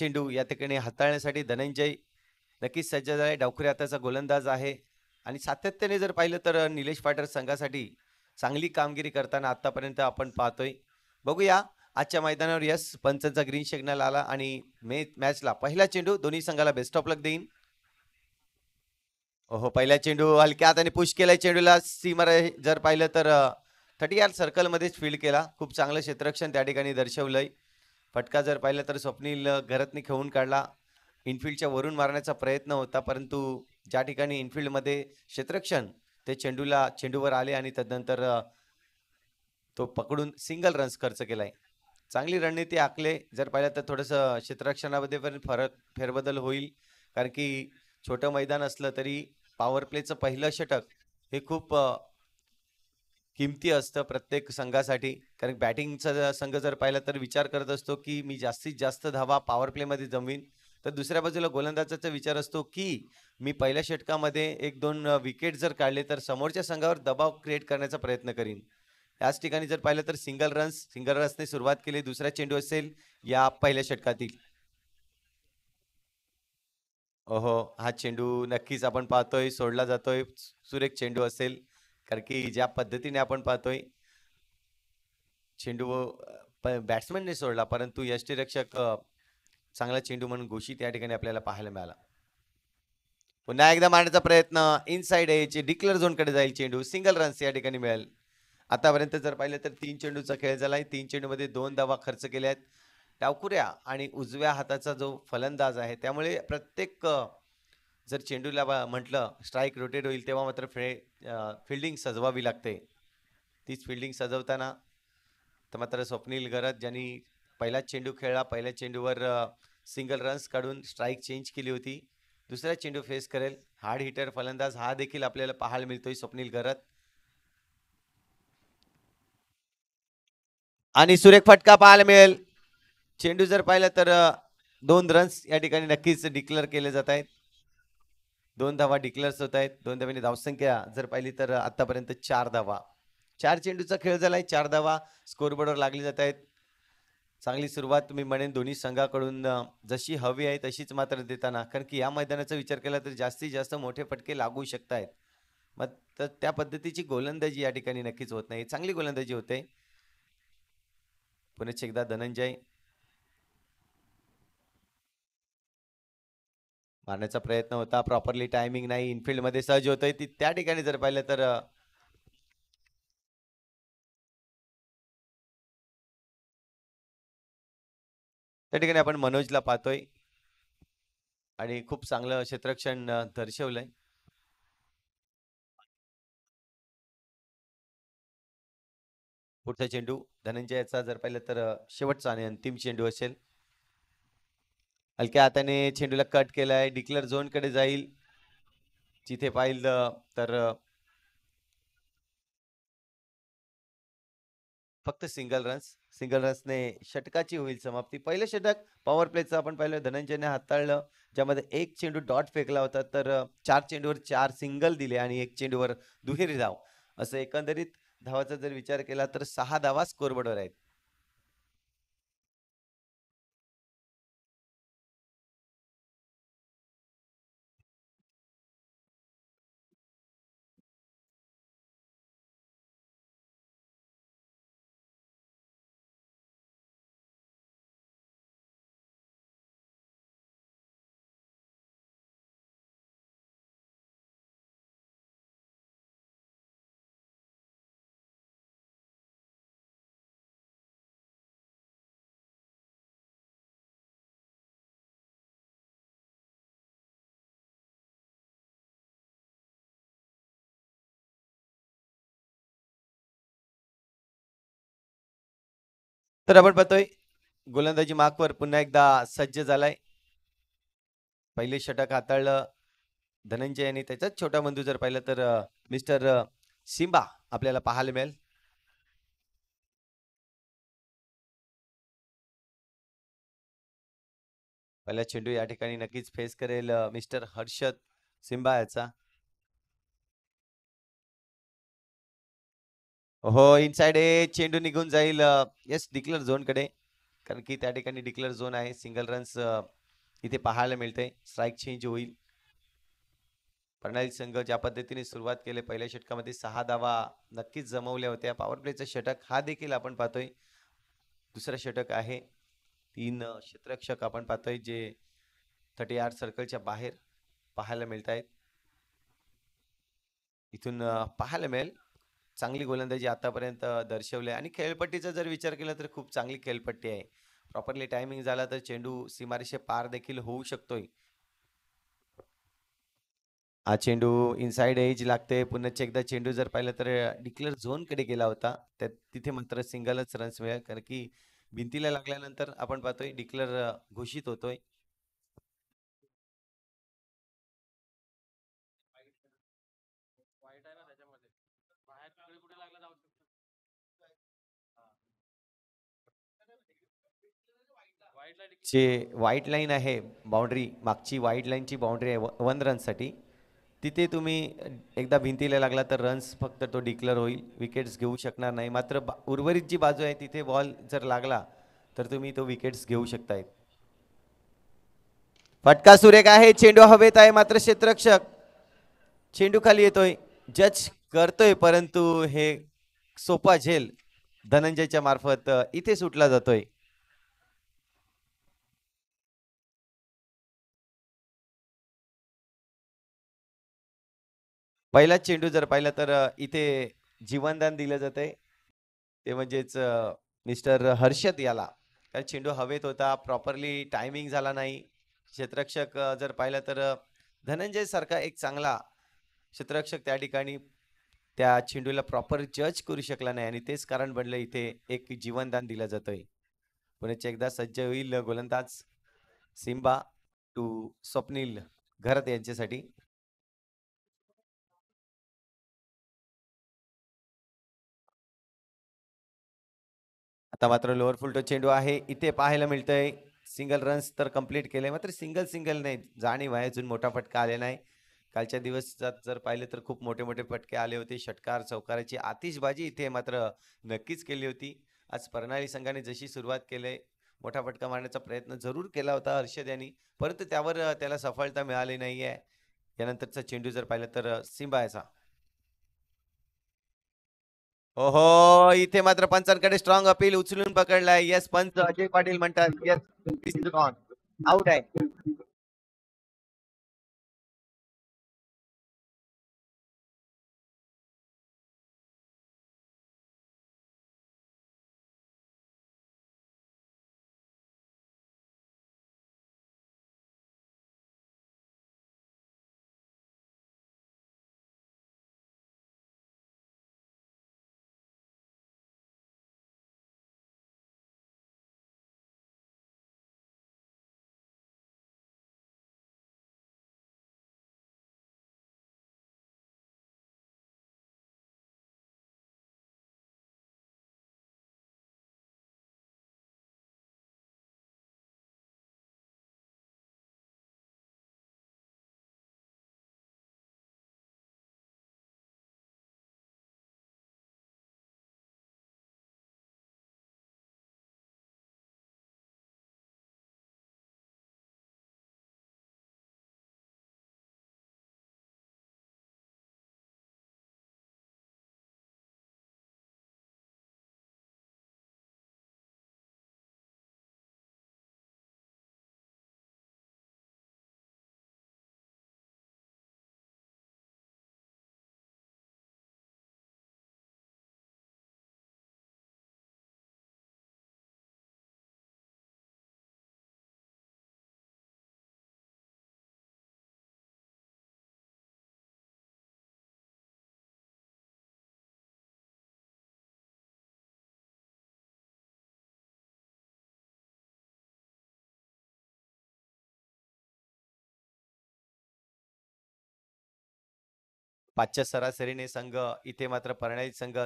चेंडू या ठिकाणी हाताळण्यासाठी धनंजय नक्कीच सज्ज आहे. डावखुरी हाताचा गोलंदाज आहे आणि सातत्याने जर पाहिलं तर निलेश पाटील संघासाठी चांगली कामगिरी करताना आतापर्यंत आपण पाहतोय. बघूया आजच्या मैदानावर यस पंचांचा ग्रीन सिग्नल आला आणि मॅचला पहिला चेंडू दोन्ही संघाला बेस्ट ऑफ लक देईन. हो पहिला चेंडू हलक्या हाताने पुश केलाय चेंडूला सीमर जर पाहिलं तर 30 यार्ड सर्कल मध्येच फील्ड केला. खूप चांगलं क्षेत्ररक्षण त्या ठिकाणी दर्शवलंय. फटका जर पाहिलं तर स्वप्नील घरातनी खेळून काढला. इनफिल्डच्या वरून मारण्याचा प्रयत्न होता परंतु ज्या ठिकाणी इनफिल्डमध्ये क्षेत्ररक्षण ते चेंडूवर आले आणि त्यानंतर तो पकडून सिंगल रन्स खर्च केलाय. चांगली रणनीती आखले जर पाहिलं तर थोडंसं क्षेत्ररक्षणामध्ये पण फेरबदल होईल कारण की छोटं मैदान असलं तरी पॉवर प्लेचं पहिलं षटक हे खूप किमती असतं प्रत्येक संघासाठी. कारण बॅटिंगचा संघ जर पाहिला तर विचार करत असतो की मी जास्तीत जास्त धावा पॉवर प्लेमध्ये जमवीन, तर दुसऱ्या बाजूला गोलंदाजाचा विचार असतो की मी पहिल्या षटकामध्ये 1-2 विकेट जर काढले तर समोरच्या संघावर दबाव क्रिएट करण्याचा प्रयत्न करीन. याच ठिकाणी जर पाहिलं तर सिंगल रन्सने सुरुवात केली. दुसरा चेंडू असेल या पहिल्या षटकातील. ओहो हा चेंडू नक्कीच आपण पाहतोय सोडला जातोय. सुरेख चेंडू असेल कारण की ज्या पद्धतीने आपण पाहतोय चेंडू बॅट्समनने सोडला परंतु यष्टीरक्षक चांगला चेंडू म्हणून घोषित या ठिकाणी आपल्याला पाहायला मिळाला. पुन्हा एकदा मारण्याचा प्रयत्न इनसाइड एज डिक्लेअर झोन कडे जाईल चेंडू. सिंगल रन्स या ठिकाणी मिळेल. आतापर्यंत जर पाहिलं तर 3 चेंडूचा खेळ झालाय. 3 चेंडूमध्ये 2 धावा खर्च केल्या आहेत. डावखुऱ्या आणि उजव्या हाताचा जो फलंदाज आहे त्यामुळे प्रत्येक जर चेंडूला म्हटलं स्ट्राईक रोटेट होईल तेव्हा मात्र फिल्डिंग सजवावी लागते. तीच फिल्डिंग सजवताना तर मात्र स्वप्नील गरज ज्यांनी पहिला चेंडू खेळला, पहिल्या चेंडूवर सिंगल रन्स काढून स्ट्राईक चेंज केली होती. दुसरा चेंडू फेस करेल हार्ड हिटर फलंदाज हा देखील आपल्याला पाहायला मिळतोय स्वप्नील गरज. आणि सुरेख फटका पाहायला मिळेल. चेंडू जर पाहिलं तर 2 रन्स या ठिकाणी नक्कीच डिक्लेअर केले जात आहेत. 2 धावा डिक्लेअर्स होत आहेत. 2 धावांनी धावसंख्या जर पाहिली तर आतापर्यंत 4 धावा. 4 चेंडूचा खेळ झालाय. 4 धावा स्कोरबोर्डवर लागली जात आहेत. चांगली सुरुवात मी म्हणेन दोन्ही संघाकडून जशी हवी आहे तशीच मात्र देताना कारण की या मैदानाचा विचार केला तर जास्तीत जास्त मोठे फटके लागू शकत आहेत. मग तर त्या पद्धतीची गोलंदाजी या ठिकाणी नक्कीच होत नाही. चांगली गोलंदाजी होते. पुन्हा एकदा धनंजय मारण्याचा प्रयत्न होता. प्रॉपरली टायमिंग नाही. इनफिल्ड मध्ये सहज होतोय ती त्या ठिकाणी जर पाहिलं तर त्या ठिकाणी आपण मनोजला पाहतोय आणि खूप चांगलं क्षेत्ररक्षण दर्शवलंय. पुढचा चेंडू धनंजयचा जर पाहिलं तर शेवटचा आणि अंतिम चेंडू असेल. हलक्या हाताने चेंडूला कट केलाय. डिक्लेअर झोन कडे जाईल. जिथे पाहिलं तर फक्त सिंगल रन्सने षटकाची होईल समाप्ती. पहिलं षटक पॉवर प्लेचं आपण पाहिलं धनंजयने हाताळलं ज्यामध्ये एक चेंडू डॉट फेकला होता तर 4 चेंडूवर 4 सिंगल दिले आणि 1 चेंडूवर दुहेरी धाव असं एकंदरीत धावाचा जर विचार केला तर 6 धावा स्कोरबोर्डवर आहेत. तर आपण पाहतोय गोलंदाजी मार्कवर पुन्हा एकदा सज्ज झालाय. पहिले षटक हाताळलं धनंजय आणि त्याचाच छोटा बंधू जर पाहिलं तर मिस्टर सिम्बा आपल्याला पाहायला मिळेल. पहिला चेंडू या ठिकाणी नक्कीच फेस करेल मिस्टर हर्षद सिम्बा याचा. हो इनसाइड चेंडू निघून जाईल यस डिक्लेअर झोन कडे कारण की त्या ठिकाणी डिक्लेअर झोन आहे. सिंगल रन्स इथे पाहायला मिळते. स्ट्राईक चेंज होईल. प्रणाली संघ ज्या पद्धतीने सुरुवात केली पहिल्या षटकामध्ये 6 धावा नक्कीच जमवल्या होत्या. पॉवर प्लेचा षटक हा देखील आपण पाहतोय. दुसरा षटक आहे. 3 क्षेत्ररक्षक आपण पाहतोय जे 38 सर्कलच्या बाहेर पाहायला मिळत आहेत. इथून पाहायला मिळेल चांगली गोलंदाजी आतापर्यंत दर्शवली आणि खेळपट्टीचा जर विचार केला तर खूप चांगली खेळपट्टी आहे. प्रॉपरली टायमिंग झाला तर चेंडू सीमारेषे पार देखील होऊ शकतोय. हा चेंडू इनसाइड एज लागते. पुन्हा एकदा चेंडू जर पाहिलं तर डिक्लेअर झोन कडे गेला होता. तिथे मात्र सिंगलच रन्स मिळेल कारण की भिंतीला लागल्यानंतर आपण पाहतोय डिक्लेअर घोषित होतोय. जे व्हाईट लाईन आहे बाउंड्री मागची व्हाईट लाईनची बाउंड्री आहे 1 रनसाठी. तिथे तुम्ही एकदा भिंतीला लागला तर रन्स फक्त तो डिक्लेअर होईल. विकेट्स घेऊ शकणार नाही. मात्र उर्वरित जी बाजू आहे तिथे बॉल जर लागला तर तुम्ही तो विकेट्स घेऊ शकताय. फटका सुरेख आहे. चेंडू हवेत आहे मात्र क्षेत्ररक्षक चेंडू खाली येतोय. जज करतोय परंतु हे सोपा झेल धनंजयच्या मार्फत इथे सुटला जातोय. पहिला चेंडू जर पाहिला तर इथे जीवनदान दिलं जातंय. ते म्हणजेच मिस्टर हर्षद याला. त्या चेंडू हवेत होता. प्रॉपरली टायमिंग झाला नाही. क्षेत्ररक्षक जर पाहिलं तर धनंजय सारखा एक चांगला क्षेत्ररक्षक त्या ठिकाणी त्या चेंडूला प्रॉपर जज करू शकला नाही आणि तेच कारण बनलं इथे एक जीवनदान दिलं जातोय. पुण्याचे एकदा सज्ज होईल गोलंदाज सिम्बा टू स्वप्नील घरत यांच्यासाठी. आता मात्र लोअर फुलटो चेंडू आहे. इथे पाहायला मिळतंय सिंगल रन्स तर कंप्लीट केले मात्र सिंगल सिंगल नाही जाणीव आहे अजून मोठा फटका आले नाही. कालच्या दिवसात जर पाहिले तर खूप मोठे मोठे फटके आले होते. षटकार चौकाराची आतिषबाजी इथे मात्र नक्कीच केली होती. आज प्रणाली संघाने जशी सुरुवात केली मोठा फटका मारण्याचा प्रयत्न जरूर केला होता हर्षद यांनी परंतु त्यावर त्याला सफलता मिळाली नाहीये. यानंतरचा चेंडू जर पाहिलं तर सिम्बा याचा. ओहो इथे मात्र पंचांकडे स्ट्रॉंग अपील उचलून पकडलाय. येस पंच अजय पाटील म्हणतात येस आउट आहे. पाचच्या सरासरीने संघ इथे मात्र प्रणाली संघ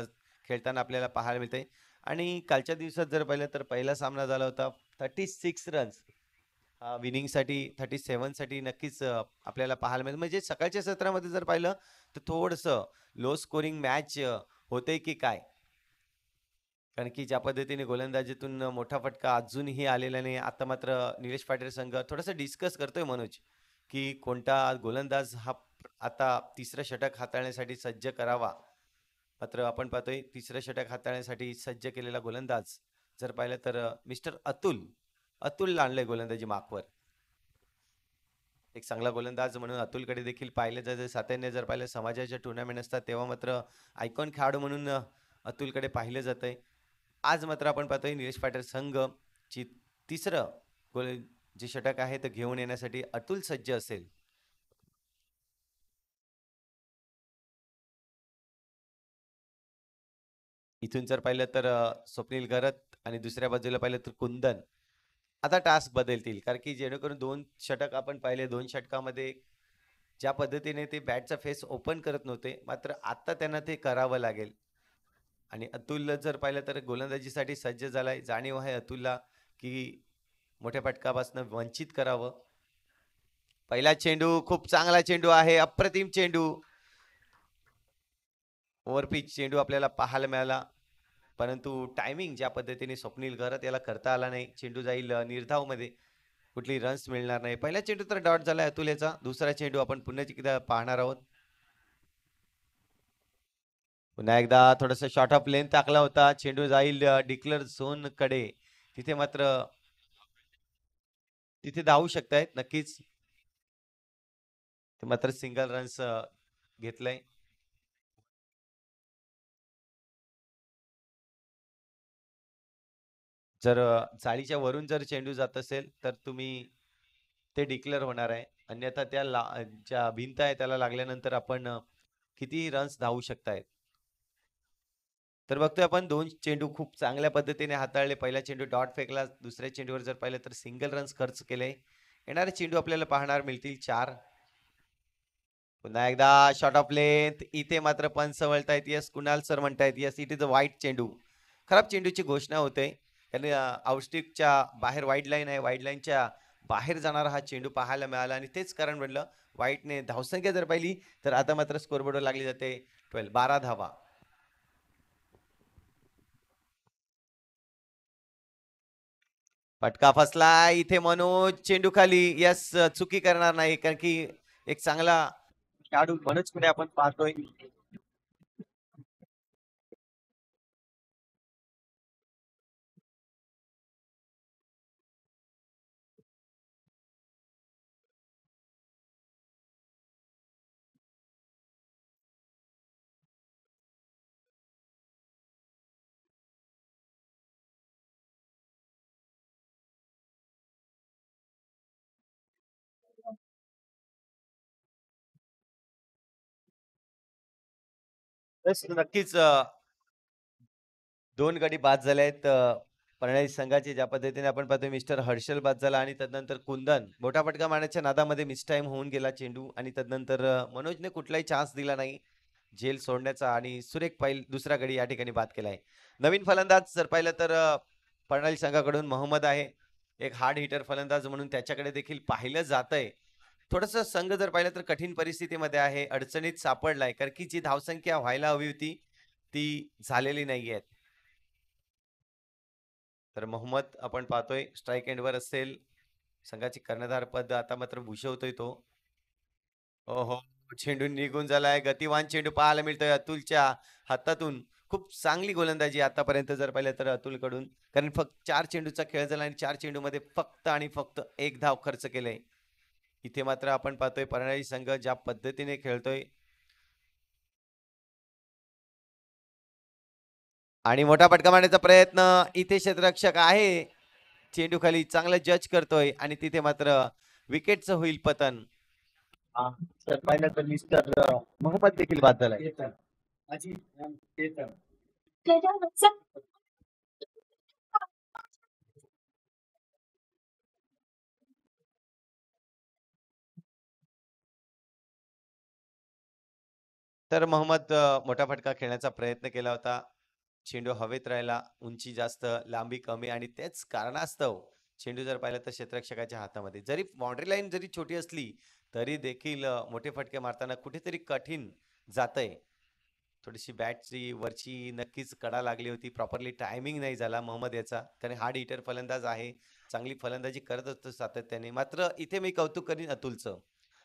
खेळताना आपल्याला पाहायला मिळते. आणि कालच्या दिवसात जर पाहिलं तर पहिला सामना झाला होता 36 रन्स विनिंगसाठी 37 साठी नक्कीच आपल्याला पाहायला मिळेल. म्हणजे सकाळच्या सत्रामध्ये जर पाहिलं तर थोडंसं लो स्कोरिंग मॅच होते की काय. कारण की ज्या पद्धतीने गोलंदाजीतून मोठा फटका अजूनही आलेला नाही. आता मात्र निलेश पाटील संघ थोडंसं डिस्कस करतोय मनोज, की कोणता गोलंदाज हा आता तिसरं षटक हाताळण्यासाठी सज्ज करावा. मात्र आपण पाहतोय तिसरं षटक हाताळण्यासाठी सज्ज केलेला गोलंदाज जर पाहिलं तर मिस्टर अतुल आणलंय गोलंदाजी मार्कवर. एक चांगला गोलंदाज म्हणून अतुलकडे देखील पाहिलं जातं. सातत्याने जर पाहिलं समाजाच्या टुर्नामेंट असतात तेव्हा मात्र आयकॉन खेळाडू म्हणून अतुलकडे पाहिलं जातंय. आज मात्र आपण पाहतोय निलेश पाटील संघ ची तिसरं गोल जे षटक आहे ते घेऊन येण्यासाठी अतुल सज्ज असेल. इथून जर पाहिलं तर स्वप्नील घरत आणि दुसऱ्या बाजूला पाहिलं तर कुंदन. आता टास्क बदलतील कारण की जेणेकरून 2 षटक आपण पाहिले. 2 षटकामध्ये ज्या पद्धतीने ते बॅटचा फेस ओपन करत नव्हते, मात्र आता त्यांना ते करावं लागेल. आणि अतुल जर पाहिलं तर गोलंदाजीसाठी सज्ज झालाय. जाणीव आहे अतुलला की मोठ्या फटकापासून वंचित करावं. पहिला चेंडू खूप चांगला चेंडू आहे. अप्रतिम चेंडू. ओव्हरपिच चेंडू आपल्याला पाहायला मिळाला. परंतु टायमिंग ज्या पद्धतीने स्वप्नील घरत याला करता आला नाही. चेंडू जाईल निर्धाव मध्ये. कुठली रन्स मिळणार नाही. पहिला चेंडू तर डॉट झालाय अतुल याचा. दुसरा चेंडू आपण पुन्हा एकदा पाहणार आहोत. पुन्हा एकदा थोडस शॉर्ट ऑफ लेंथ टाकला होता. चेंडू जाईल डिक्लेअर झोन कडे. तिथे मात्र तिथे धावू शकतायत नक्कीच. ते मात्र सिंगल रन्स घेतलंय. जर जाळीच्या वरून जर चेंडू जात असेल तर तुम्ही ते डिक्लेअर होणार आहे. अन्यथा त्या ज्या भिंत आहे त्याला लागल्यानंतर आपण किती रन्स धावू शकतायत. तर बघतोय आपण 2 चेंडू खूप चांगल्या पद्धतीने हाताळले. पहिला चेंडू डॉट फेकला. दुसऱ्या चेंडूवर जर पाहिलं तर सिंगल रन्स खर्च केले. येणारे चेंडू आपल्याला पाहणार मिळतील 4. पुन्हा एकदा शॉर्ट ऑफ लेंथ. इथे मात्र पंच वळतायत. यस कुणाल सर म्हणतायत यस इट इज अ वाईट चेंडू. खराब चेंडूची घोषणा होते. कारण आउटस्टिकच्या बाहेर वाईड लाईन आहे. वाईड लाईनच्या बाहेर जाणारा हा चेंडू पाहायला मिळाला आणि तेच कारण बनलं. वाईटने धावसंख्या जर पाहिली तर आता मात्र स्कोरबोर्डवर लागली जाते 12 धावा. फटका फसला इथे मनोज चेंडू खाली. यस चुकी करणार नाही कारण की एक चांगला खेळाडू मनोज कडे आपण पाहतोय. नक्कीच 2 गडी बाद झाले आहेत. प्रणय संघाचे ज्या पद्धतीने आपण पाहतोय मिस्टर हर्षल बाद झाला आणि तदनंतर कुंदन मोठा फटका मारण्याच्या नादामध्ये मिस टाइम होऊन गेला चेंडू आणि तदनंतर मनोजने कुठलाही चान्स दिला नाही झेल सोडण्याचा आणि सुरेख पाहिल दुसरा गडी या ठिकाणी बाद केलाय. नवीन फलंदाज जर पाहिलं तर प्रणय संघाकडून मोहम्मद आहे. एक हार्ड हिटर फलंदाज म्हणून त्याच्याकडे देखील पाहिलं जातंय. थोडस संघ जर पाहिलं तर कठीण परिस्थितीमध्ये आहे. अडचणीत सापडलाय कारण की जी धावसंख्या व्हायला हवी होती ती झालेली नाहीये. तर मोहम्मद आपण पाहतोय स्ट्राईक एंडवर असेल. संघाची कर्णधार पद आता मात्र भूषवतोय तो. हो चेंडू निघून झालाय. गतिवान चेंडू पाहायला मिळतोय अतुलच्या हातातून. खूप चांगली गोलंदाजी आतापर्यंत जर पाहिलं तर अतुल कडून. कारण फक्त 4 चेंडूचा खेळ झाला आणि 4 चेंडूमध्ये फक्त आणि फक्त 1 धाव खर्च केले. इथे मात्र आपण पाहतोय परणाई संघ ज्या पद्धतीने खेळतोय आणि मोठा फटका मारण्याचा प्रयत्न. इथे क्षेत्ररक्षक आहे. चेंडू खाली चांगलं जज करतोय आणि तिथे मात्र विकेटचं होईल पतन. तर पाहिलं तर मिस्टर मोहम्मद देखील बाद झालाय. तर मोहम्मद मोठा फटका खेळण्याचा प्रयत्न केला होता. चेंडू हवेत राहिला. उंची जास्त लांबी कमी आणि तेच कारणास्तव चेंडू जर पाहिलं तर क्षेत्ररक्षकाच्या हातामध्ये. जरी बाउंड्री लाईन जरी छोटी असली तरी देखील मोठे फटके मारताना कुठेतरी कठीण जातंय. थोडीशी बॅटची वरची नक्कीच कडा लागली होती. प्रॉपरली टायमिंग नाही झाला मोहम्मद याचा. कारण हार्ड हिटर फलंदाज आहे. चांगली फलंदाजी करत असतो सातत्याने. मात्र इथे मी कौतुक करीन अतुलचं.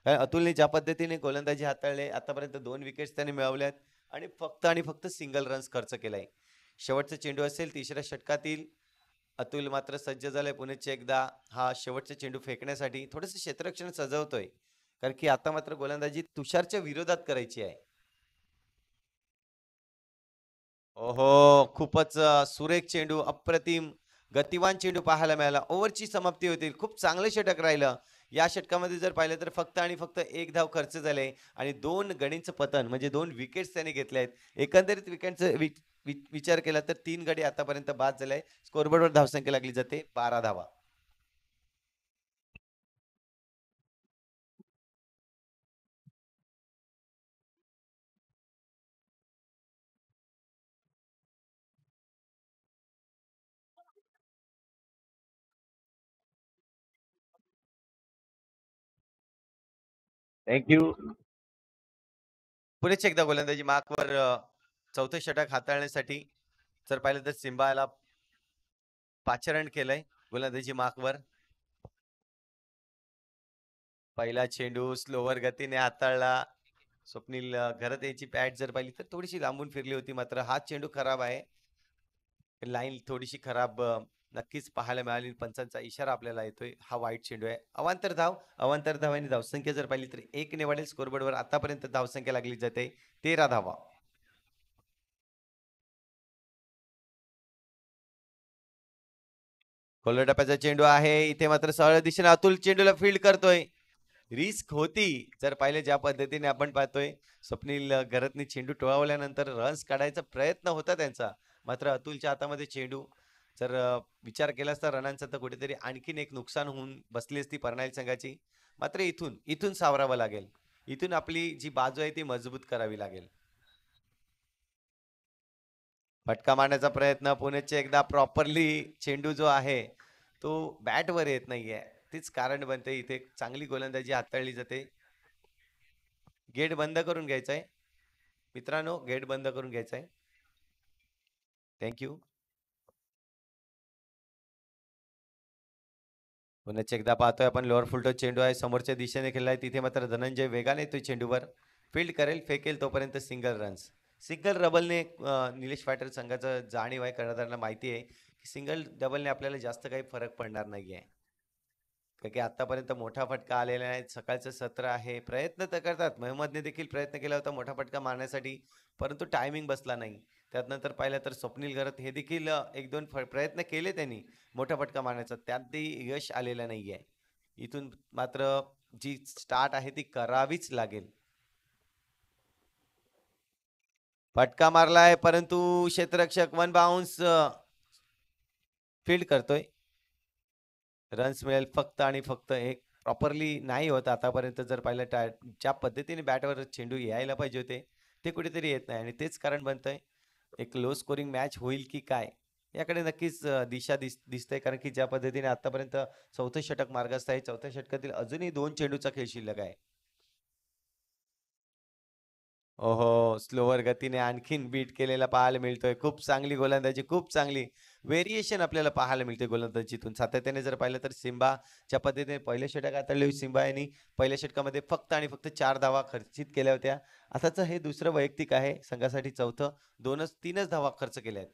कारण अतुलने ज्या पद्धतीने गोलंदाजी हाताळली आतापर्यंत 2 विकेट्स त्याने मिळवल्यात आणि फक्त सिंगल रन्स खर्च केलाय. शेवटचा चेंडू असेल तिसऱ्या षटकातील. अतुल मात्र सज्ज झालाय पुन्हा एकदा हा शेवटचा चेंडू फेकण्यासाठी. थोडंसं क्षेत्ररक्षण सजवतोय. कारण की आता मात्र गोलंदाजी तुषारच्या विरोधात करायची आहे. ओहो, खूपच सुरेख चेंडू, अप्रतिम गतिवान चेंडू पाहायला मिळाला. ओव्हरची समाप्ती होतील. खूप चांगलं षटक राहिलं. या षटकामध्ये जर पाहिलं तर फक्त आणि फक्त एक धाव खर्च झाले आणि 2 गडींचं पतन म्हणजे 2 विकेट्स त्याने घेतले आहेत. एकंदरीत विकेटचा विचार केला तर 3 गडी आतापर्यंत बाद झाले. स्कोरबोर्डवर धावसंख्या लागली जाते 12 धावा. थँक्यू. पुढेच एकदा गोलंदाजी मार्कवर चौथे षटक हाताळण्यासाठी जर पाहिलं तर सिम्बाला पाचारण केलंय गोलंदाजी मार्कवर. पहिला चेंडू स्लोवर गतीने हाताळला. स्वप्नील घरात यायची पॅट जर पाहिली तर थोडीशी लांबून फिरली होती. मात्र हा चेंडू खराब आहे. लाईन थोडीशी खराब नक्कीच पाहायला मिळाली. पंचांचा इशारा आपल्याला येतोय. हा वाईट चेंडू आहे. अवांतर धाव आणि धावसंख्या जर पाहिली तर 1 ने वाढेल. स्कोरबोर्डवर आतापर्यंत धावसंख्या लागली जाते 13 धावा. खोलर टप्प्याचा चेंडू आहे. इथे मात्र सरळ दिशेने अतुल चेंडूला फील्ड करतोय. रिस्क होती जर पाहिले ज्या पद्धतीने आपण पाहतोय. स्वप्नील घरतनी चेंडू टोळवल्यानंतर रन्स काढायचा प्रयत्न होता त्यांचा. मात्र अतुलच्या हातामध्ये चेंडू जर विचार केला असता रनांचा तर कुठेतरी आणखीन एक नुकसान होऊन बसली असती परनाईल संघाची. मात्र इथून इथून सावरावं लागेल. इथून आपली जी बाजू आहे ती मजबूत करावी लागेल. फटका मारण्याचा प्रयत्न पुण्याचे एकदा प्रॉपरली चेंडू जो आहे तो बॅटवर येत नाहीये. तीच कारण बनते. इथे चांगली गोलंदाजी हाताळली जाते. गेट बंद करून घ्यायचा आहे मित्रांनो. गेट बंद करून घ्यायचा आहे. थँक्यू. पुन्हा एकदा पाहतोय आपण लोअर फुलटो चेंडू आहे समोरच्या दिशेने खेळलाय. तिथे मात्र धनंजय वेगाने येतोय चेंडूवर. फील्ड करेल फेकेल तोपर्यंत सिंगल रन्स. सिंगल डबलने निलेश पाटील संघाचं जाणीव आहे. कर्णधारांना माहिती आहे की सिंगल डबलने आपल्याला जास्त काही फरक पडणार नाहीये. कारण की आतापर्यंत मोठा फटका आलेला आहे. सकाळचं सत्र आहे. प्रयत्न तर करतात. मोहम्मदने देखील प्रयत्न केला होता मोठा फटका मारण्यासाठी. परंतु टायमिंग बसला नाही. त्यात नंतर पाहिलं तर स्वप्नील घरत हे देखील 1-2 प्रयत्न केले त्यांनी मोठा फटका मारण्याचा. त्यातही यश आलेलं नाहीये. इथून मात्र जी स्टार्ट आहे ती करावीच लागेल. फटका मारलाय परंतु क्षेत्ररक्षक वन बाउन्स फील्ड करतोय. रन्स मिळेल फक्त आणि फक्त एक. प्रॉपरली नाही होत आतापर्यंत जर पाहिलं ज्या पद्धतीने बॅटवर चेंडू यायला पाहिजे होते ते कुठेतरी येत नाही आणि तेच कारण बनतंय. एक लो स्कोरिंग मॅच होईल की काय याकडे नक्कीच दिशा दिसते. कारण की ज्या पद्धतीने आतापर्यंत चौथं षटक मार्गस्थ आहे. चौथ्या षटकातील अजूनही 2 चेंडूचा खेळ शिल्लक आहे. ओहो, स्लोवर गतीने आणखीन बीट केलेला पाहायला मिळतोय. खूप चांगली गोलंदाजी, खूप चांगली व्हेरिएशन आपल्याला पाहायला मिळते गोलंदाजीतून. सातत्याने जर पाहिलं तर सिम्बा ज्या पद्धतीने पहिल्या षटक हाताळले सिम्बा यांनी पहिल्या षटकामध्ये फक्त आणि फक्त 4 धावा खर्चित केल्या होत्या. आताच हे दुसरं वैयक्तिक आहे. संघासाठी चौथं. 2-3च धावा खर्च केल्या आहेत.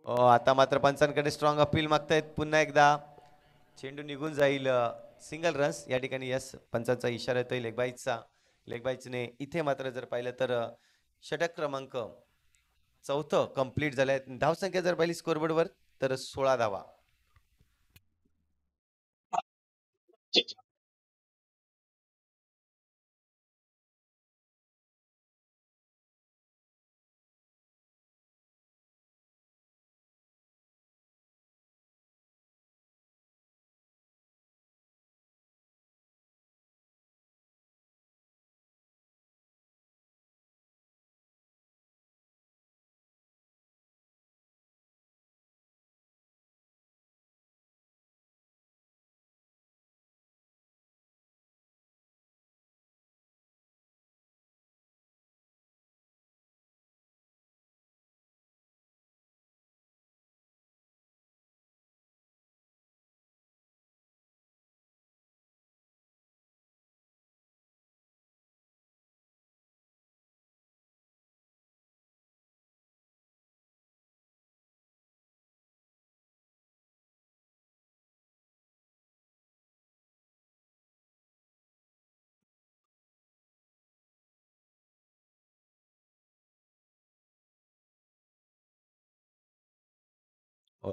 आता मात्र पंचांकडे स्ट्रॉंग अपील मागतायत पुन्हा एकदा. चेंडू निघून जाईल. सिंगल रन्स या ठिकाणी यस पंचांचा इशारा येतोय लेगबाईजचा. लेगबाईजने इथे मात्र जर पाहिलं तर षटक क्रमांक चौथं कंप्लीट झालंय. धावसंख्या जर पाहिली स्कोरबोर्डवर तर 16 धावा.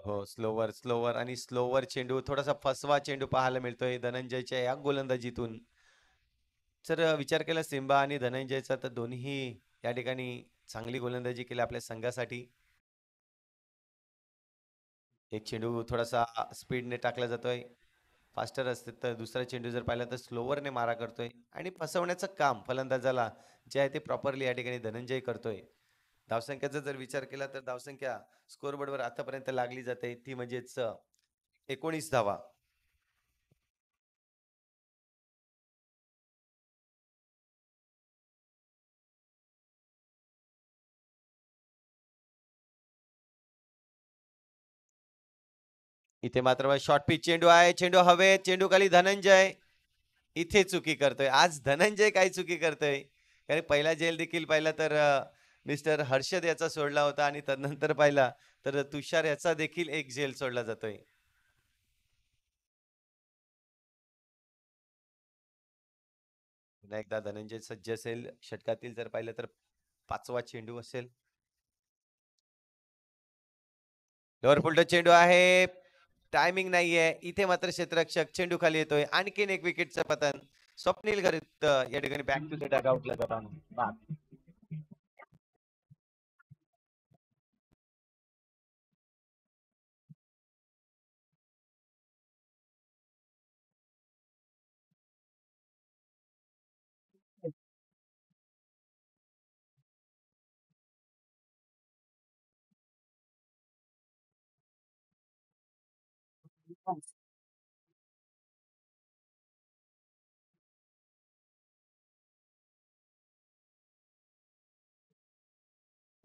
हो, स्लोवर स्लोवर आणि स्लोवर चेंडू, थोडासा फसवा चेंडू पाहायला मिळतोय धनंजयच्या या गोलंदाजीतून. जर विचार केला सिम्बा आणि धनंजयचा, तर दोन्हीही या ठिकाणी चांगली गोलंदाजी केली आपल्या संघासाठी. एक चेंडू थोडासा स्पीडने टाकला जातोय, फास्टर असते, तर दुसरा चेंडू जर पाहिला तर स्लोवरने मारा करतोय आणि फसवण्याचं काम फलंदाजाला जे आहे ते प्रॉपरली या ठिकाणी धनंजय करतोय. धावसंख्येचा जर विचार केला तर धावसंख्या स्कोरबोर्डवर आतापर्यंत लागली जाते ती म्हणजेच 19 धावा. इथे मात्र शॉर्ट पिच चेंडू आहे, चेंडू हवेत, चेंडू खाली धनंजय इथे चुकी करतोय. आज धनंजय काय चुकी करतोय, कारण पहिला झेल देखील पाहिला तर मिस्टर हर्षद याचा सोडला होता आणि तदनंतर पाहिला तर तुषार याचा देखील एक झेल सोडला जातोय. पुन्हा एकदा धनंजय सज्ज असेल, षटकातील जर पाहिलं तर 5वा चेंडू असेल. लोअर फुलटो चेंडू आहे, टायमिंग नाहीये इथे, मात्र क्षेत्ररक्षक चेंडू खाली येतोय, आणखीन एक विकेटचं पतन. स्वप्नील घरित या ठिकाणी बॅक टू द डगआउटला जाताना.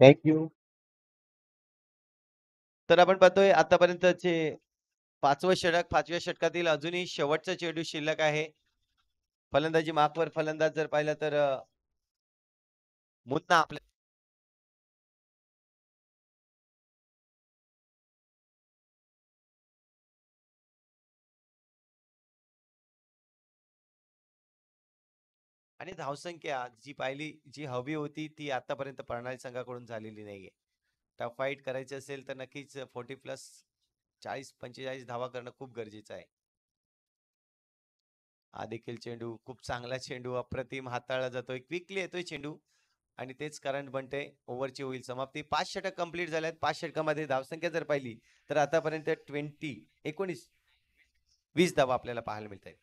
थँक्यू. तर आपण पाहतोय आतापर्यंतचे 5वं षटक, 5व्या षटकातील अजूनही शेवटचा चेंडू शिल्लक आहे. फलंदाजी मार्कवर फलंदाज जर पाहिलं तर मुन्ना आपल्या आणि धावसंख्या जी पाहिली जी हवी होती ती आतापर्यंत प्रणाली संघाकडून झालेली नाहीये. टफ फाईट करायची असेल तर नक्कीच 40 प्लस 40-45 धावा करणं खूप गरजेचं आहे. हा देखील चेंडू खूप चांगला चेंडू अप्रतिम हाताळला जातोय, क्विकली येतोय चेंडू आणि तेच कारण बनते ओव्हरची होईल समाप्ती. 5 षटक कंप्लीट झाल्यात. 5 षटकामध्ये धावसंख्या जर पाहिली तर आतापर्यंत 20 धावा आपल्याला पाहायला मिळत आहेत.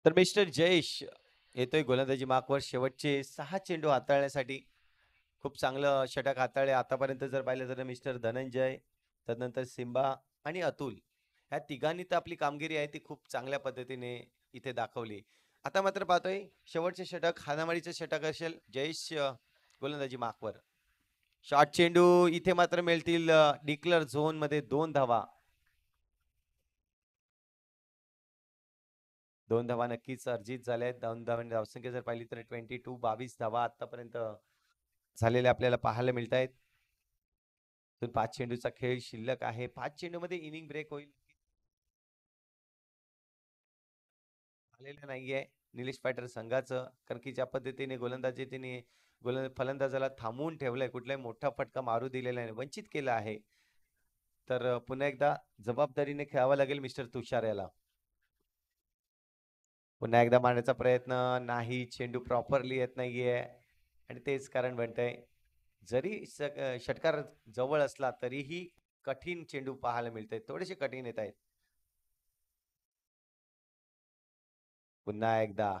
तर मिस्टर जयेश येतोय गोलंदाजी मार्कवर शेवटचे 6 चेंडू हाताळण्यासाठी. खूप चांगलं षटक हाताळले आतापर्यंत जर पाहिलं तर मिस्टर धनंजय, तदनंतर सिम्बा आणि अतुल, ह्या तिघांनी तर आपली कामगिरी आहे ती खूप चांगल्या पद्धतीने इथे दाखवली. आता मात्र पाहतोय शेवटचे षटक हाणामारीचे षटक असेल. जयेश गोलंदाजी मार्कवर शॉर्ट चेंडू इथे मात्र मिळतील डिक्लर झोन मध्ये 2 धावा. 2 धावा नक्कीच अर्जित झाल्या आहेत. 2 धावांनी धावसंख्या जर पाहिली तर 22 धावा आतापर्यंत झालेल्या आपल्याला पाहायला मिळत आहेत. 5 चेंडूचा खेळ शिल्लक आहे. 5 चेंडूमध्ये इनिंग ब्रेक होईल झालेलं नाहीये निलेश पाटील संघाचं, कारण की ज्या पद्धतीने गोलंदाजी तिने फलंदाजाला थांबवून ठेवलंय, कुठलाही मोठा फटका मारू दिलेला नाही, वंचित केलं आहे. तर पुन्हा एकदा जबाबदारीने खेळावं लागेल मिस्टर तुषार याला. पुन्हा एकदा मारण्याचा प्रयत्न नाही, चेंडू प्रॉपरली येत नाहीये आणि तेच कारण बनतंय. जरी षटकार जवळ असला तरीही कठीण चेंडू पाहायला मिळते, थोडेसे कठीण येत आहेत. पुन्हा एकदा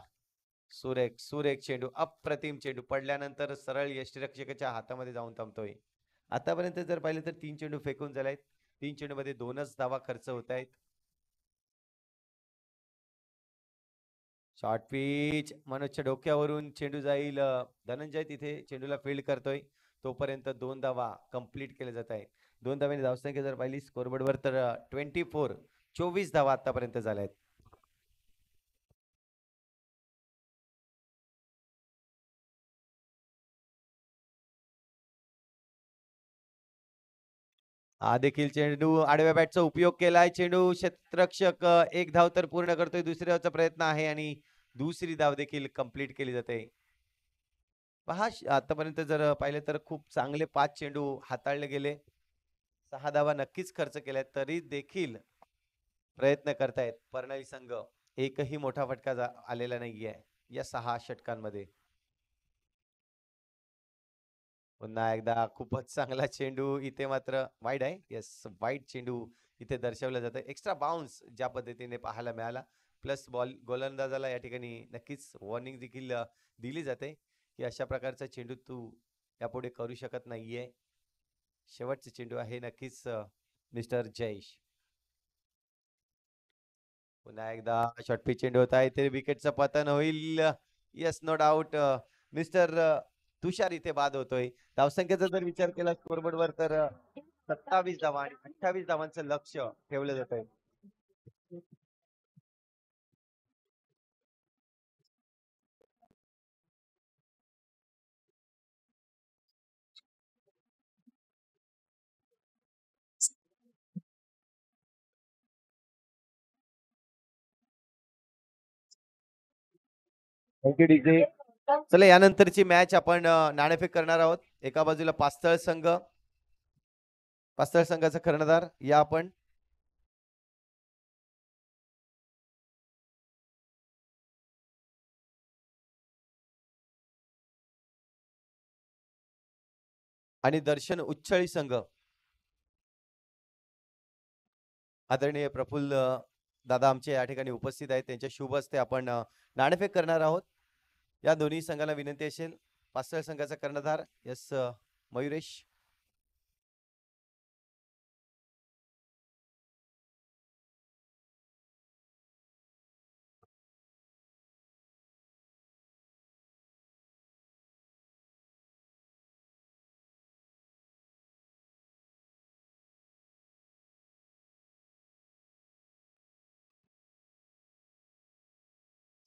सुरेख सुरेख चेंडू, अप्रतिम चेंडू पडल्यानंतर सरळ यष्टीरक्षकाच्या हातामध्ये जाऊन थांबतोय. आतापर्यंत जर पाहिलं तर 3 चेंडू फेकून झाले आहेत. 3 चेंडूमध्ये 2च धावा खर्च होत आहेत. शॉर्ट पिच मनोजच्या डोक्यावरून चेंडू जाईल. धनंजय तिथे चेंडूला फील्ड करतोय. तोपर्यंत 2 धावा कंप्लीट केले जात आहेत. 2 धावांनी धावसंख्या जर पाहिली स्कोरबोर्डवर तर 24 धावा आतापर्यंत झाल्या आहेत. हा देखील चेंडू आडव्या बॅटचा उपयोग केलाय. चेंडू क्षेत्ररक्षक एक धाव तर पूर्ण करतोय. दुसऱ्या धावचा प्रयत्न आहे आणि दुसरी धाव देखील कंप्लीट केली जाते. पहा आतापर्यंत जर पाहिले तर खूप चांगले 5 चेंडू हाताळले गेले. 6 धावा नक्कीच खर्च केल्या तरी देखील प्रयत्न करतायत परनाई संघ. एकही मोठा फटका आलेला नाहीये या 6 षटकांमध्ये. पुन्हा एकदा खूपच चांगला चेंडू इथे मात्र वाईड आहे. येस, वाईड चेंडू इथे दर्शवला जातं. एक्स्ट्रा बाउन्स ज्या पद्धतीने पाहायला मिळाला. प्लस बॉल गोलंदाजाला या ठिकाणी नक्कीच वॉर्निंग देखील दिली जाते की अशा प्रकारचा चेंडू तू यापुढे करू शकत नाहीये. शेवटचा चेंडू आहे नक्कीच मिस्टर जयेश. पुन्हा एकदा शॉर्ट पिच चेंडू होता आहे. ते विकेटचं पतन होईल. Yes, no doubt. Mister Tushar इथे बाद होतोय. धावसंख्येचा जर विचार केला स्कोरबोर्डवर तर 27 धावा आणि 28 धावांचं लक्ष ठेवलं जात आहे. Thank you DJ. चला यानंतरची मॅच आपण नाणेफेक करणार आहोत. एका बाजूला पास्तळ संघाचा कर्णधार या आपण. आणि दर्शन उच्छळी संघ आदरणीय प्रफुल्ल दादा आमचे या ठिकाणी उपस्थित आहेत. त्यांच्या शुभ हस्ते आपण नाणेफेक करणार आहोत. या दोन्ही संघाला विनंती असेल. पास्तळ संघाचा कर्णधार यस मयुरेश.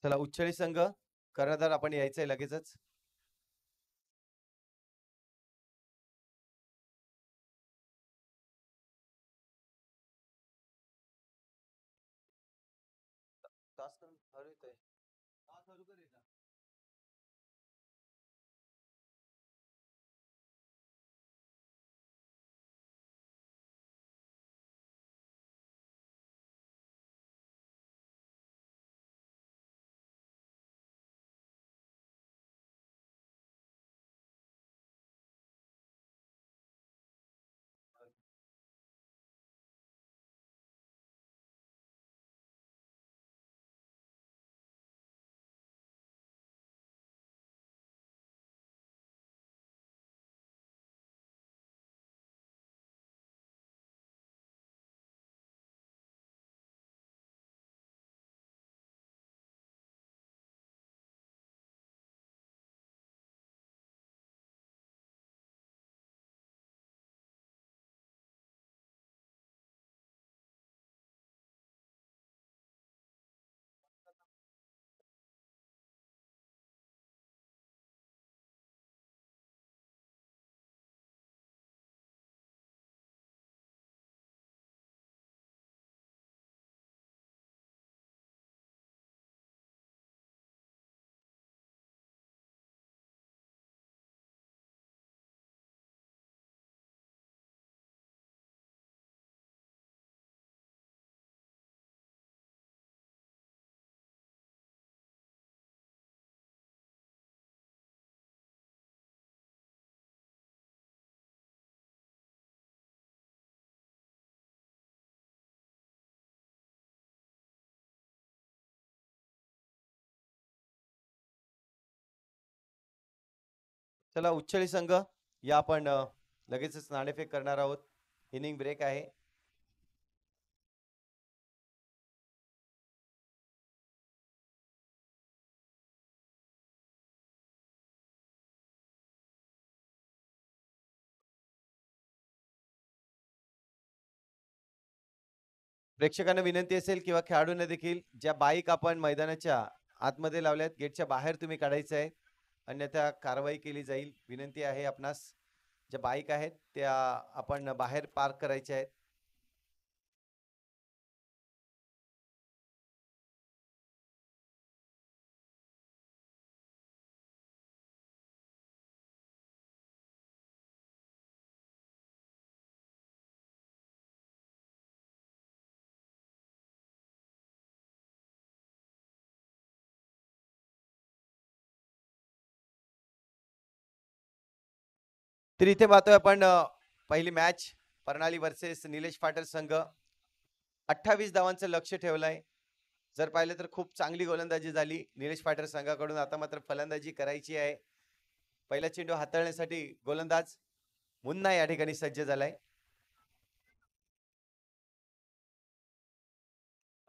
चला उच्छळी संघ कर्णधार आपण यायचंय लगेचच. चला उच्छळी संघ या आपण लगेचच नाणेफेक करणार आहोत. इनिंग ब्रेक आहे. प्रेक्षकांना विनंती असेल किंवा खेळाडूंना देखील ज्या बाईक आपण मैदानाच्या आतमध्ये लावल्यात गेटच्या बाहेर तुम्ही काढायचं आहे, अन्यथा कारवाई केली जाईल. विनंती आहे आपणास ज्या बाईक आहेत त्या आपण बाहेर पार्क करायच्या आहेत. तर इथे पाहतोय आपण पहिली मॅच प्रणाली वर्सेस निलेश पाटील संघ. 28 धावांचं लक्ष ठेवलंय. जर पाहिलं तर खूप चांगली गोलंदाजी झाली निलेश पाटील संघाकडून. आता मात्र फलंदाजी करायची आहे. पहिला चेंडू हाताळण्यासाठी गोलंदाज मुन्ना या ठिकाणी सज्ज झालाय.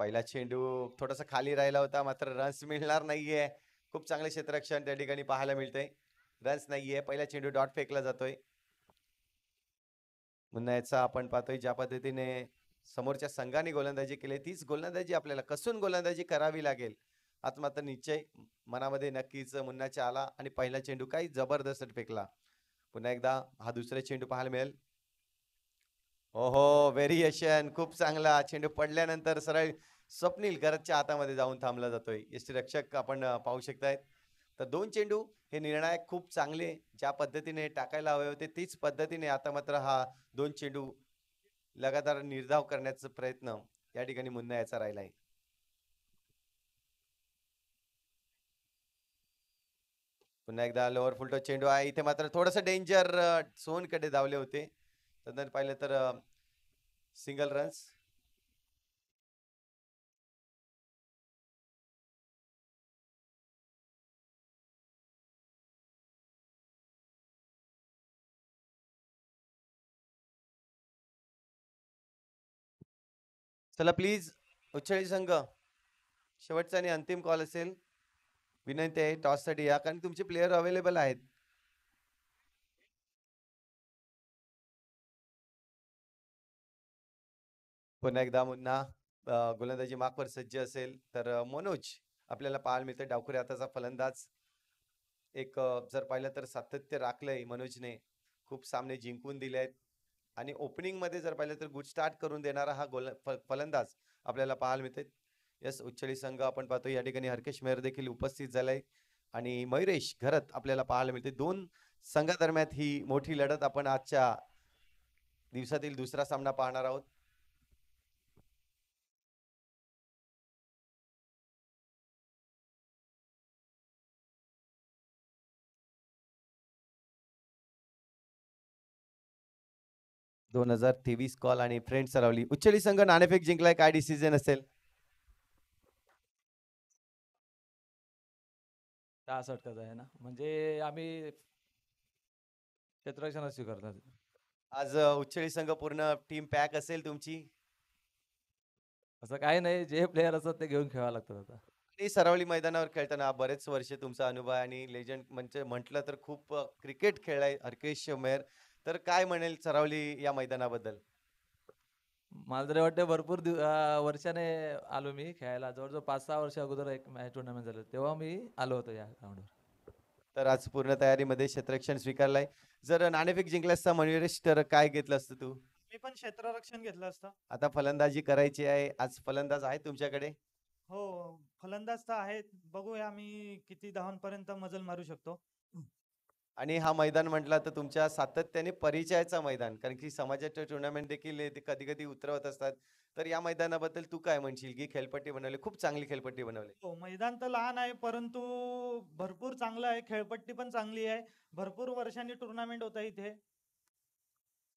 पहिला चेंडू थोडासा खाली राहिला होता, मात्र रन्स मिळणार नाहीये. खूप चांगले क्षेत्ररक्षण त्या ठिकाणी पाहायला मिळतंय. रन्स नाहीये. पहिला चेंडू डॉट फेकला जातोय. पुन्हा याचा आपण पाहतोय ज्या पद्धतीने समोरच्या संघाने गोलंदाजी केली तीच गोलंदाजी आपल्याला कसून गोलंदाजी करावी लागेल. आज मात्र निश्चय मनामध्ये नक्कीच मुन्नाच्या आला आणि पहिला चेंडू काही जबरदस्त फेकला. पुन्हा एकदा हा दुसरा चेंडू पाहायला मिळेल. ओहो, व्हेरिएशन खूप चांगला चेंडू पडल्यानंतर सरळ स्वप्नील घरच्या हातामध्ये जाऊन थांबला जातोय. यष्टीरक्षक आपण पाहू शकतायत. तर दोन चेंडू हे निर्णायक खूप चांगले ज्या पद्धतीने टाकायला हवे होते तीच पद्धतीने आता मात्र हा दोन चेंडू लगातार निर्धाव करण्याचा प्रयत्न या ठिकाणी मुन्ना याचा राहिलाय. पुन्हा एकदा लोअर फुलटो चेंडू आहे. इथे मात्र थोडस डेंजर सोनकडे धावले होते. तर पाहिलं तर सिंगल रन्स. चला प्लीज उच्चळी संघ शेवटचा आणि अंतिम कॉल असेल. विनंती आहे टॉस साठी या, कारण तुमचे प्लेयर अवेलेबल आहेत. पुन्हा एकदा मुन्ना गोलंदाजी मागवर सज्ज असेल तर मनोज आपल्याला पाहायला मिळतं. डावखुरी हाताचा फलंदाज. एक जर पाहिलं तर सातत्य राखलंय मनोजने. खूप सामने जिंकून दिले आहेत आणि ओपनिंग मध्ये जर पाहिलं तर गुड स्टार्ट करून देणारा हा फलंदाज आपल्याला पाहायला मिळते. यस उच्चळी संघ आपण पाहतो या ठिकाणी हरकेश मेहर देखील उपस्थित झालाय आणि मयुरेश घरत आपल्याला पाहायला मिळते. दोन संघादरम्यान ही मोठी लढत आपण आजच्या दिवसातील दुसरा सामना पाहणार आहोत. 2023 कॉल आणि फ्रेंड सरावली. उच्चली संघ नाणेफेक जिंकलाय. काय डिसिजन असेल? 66 आहे ना, म्हणजे आम्ही क्षेत्ररक्षण स्वीकारतात. आज उच्चली संघ पूर्ण टीम पॅक असेल तुमची. असं काही नाही, जे प्लेयर असतात ते घेऊन खेळावं लागतात आता. आणि सरावली मैदानावर खेळताना बरेच वर्ष तुमचा अनुभव आहे आणि लेजंड म्हणजे म्हटलं तर खूप क्रिकेट खेळलाय हरकेश मेहर. तर काय म्हणेल सरावली या मैदानाबद्दल? मला तरी वाटतं भरपूर वर्षाने आलो मी खेळायला. जवळजवळ 5-6 वर्ष अगोदर एक मॅच टुर्नामेंट झालं तेव्हा मी आलो होतो या ग्राउंडवर. तर आज पूर्ण तयारीमध्ये क्षेत्ररक्षण स्वीकारलंय. जर नाणेफेक जिंकला असता मयुरेश तर काय घेतलं असतं तू? मी पण क्षेत्ररक्षण घेतलं असतं. आता फलंदाजी करायची आहे. आज फलंदाज आहे तुमच्याकडे? हो, फलंदाज तर आहेत. बघूया आम्ही किती धावांपर्यंत मजल मारू शकतो. आणि हा मैदान म्हटला तर तुमच्या सातत्याने परिचयाचा मैदान, कारण की समाजाचे टुर्नामेंट देखील ते कधी कधी उतरवत असतात. तर या मैदानाबद्दल तू काय म्हणशील की खेळपट्टी बनवली, खूप चांगली खेळपट्टी बनवली. हो, मैदान तर लहान आहे परंतु भरपूर चांगलं आहे. खेळपट्टी पण चांगली आहे. भरपूर वर्षांनी टुर्नामेंट होत आहे इथे.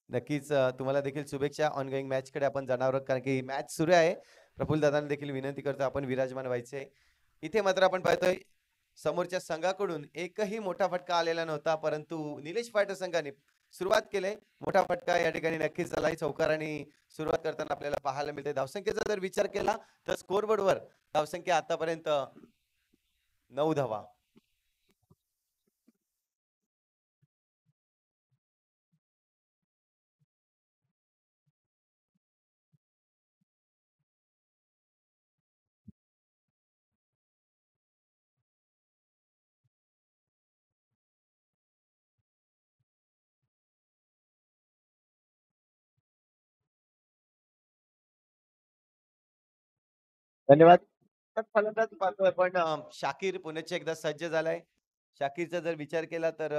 नक्कीच तुम्हाला देखील शुभेच्छा. ऑनगोईंग मॅच कडे आपण जाणार आहोत कारण की मॅच सुरू आहे. प्रफुल्ल दादांना देखील विनंती करतो आपण विराजमान व्हायचे. इथे मात्र आपण पाहतोय समोरच्या संघाकडून एकही मोठा फटका आलेला नव्हता, परंतु निलेश पाटील संघाने सुरुवात केले. मोठा फटका या ठिकाणी नक्कीच झालाय. चौकारांनी सुरुवात करताना आपल्याला पाहायला मिळते. धावसंख्येचा जर विचार केला तर स्कोरबोर्डवर धावसंख्या आतापर्यंत 9 धावा. धन्यवाद. तर फलंदाज पाहतोय पण शाकीर पुण्याचे एकदा सज्ज झालाय. शाकीरचा जर विचार केला तर